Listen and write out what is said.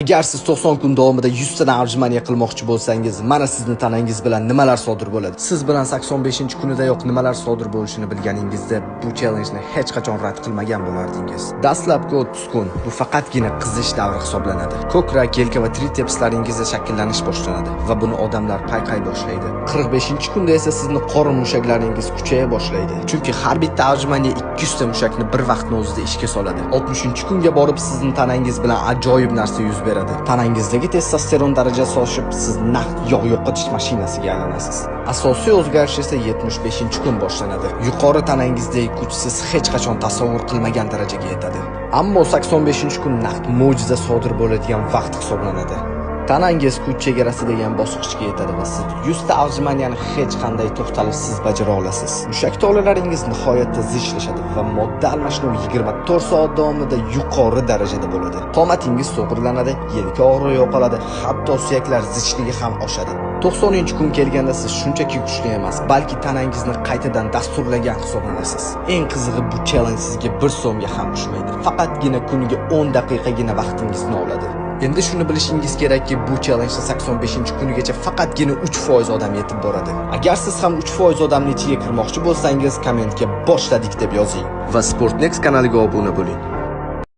Agar siz 90 kun davomida 100 tadan arjimaniya qilmoqchi bo'lsangiz, mana sizni tanangiz bilan nimalar sodir bo'ladi? Siz bilan 85-kunida yo'q nimalar sodir bo'lishini bilganingizda bu challenge-ni hech qachon rad qilmagan bo'lardingiz. Dastlabki 30 kun bu faqatgina qizish davri hisoblanadi. Ko'krak, yelka va tritepslaringizda shakllanish boshlanadi va buni odamlar payqay boshlaydi. 45-kunda esa sizni qorin mushaklaringiz kuchaya boshlaydi. Chunki har bitta arjimaniya 200 ta mushakni bir vaqtning o'zida ishga soladi. 60-kunga borib sizning tanangiz bilan ajoyib narsa yuz beradi. Tanangizdagi testosteron darajasi oshib, siz naq yog' yo'qotish mashinasiga aylanasiz. Asosiy o'zgarish esa 75-kun boshlanadi. Yuqori tanangizdagi kuch siz hech qachon tasavvur qilmagan darajaga yetadi. Ammo 85-kun naq mo'jiza sodir bo'ladigan vaqt hisoblanadi. Tanangiz kuch chegarasi degan bosqichga yetadi va siz 100 ta arjimaniyani hech qanday to'xtalishsiz bajara olasiz. Mushak tolalaringiz nihoyatda zichlashadi va modda almashinuvi 24 soat davomida yuqori darajada bo'ladi. Qomatingiz to'g'rilanadi, yelka og'rig'i yo'qoladi, hatto suyaklar zichligi ham oshadi. 90-kun kelganda siz shunchaki kuchli emas, balki tanangizni qaytadan dasturlagan hisoblanasiz. Eng qizig'i bu challenge sizga 1 so'mga ham tushmaydi. Faqatgina kuniga 10 daqiqagina vaqtingizni oladi. Endi shuni bilishingiz kerakki, bu challenge 85-kunigacha faqatgina 3% odam yetib boradi. Agar siz ham 3% odamning ichiga kirmoqchi bo'lsangiz, kommentga boshladik deb yozing va Sportnext kanaliga obuna bo'ling.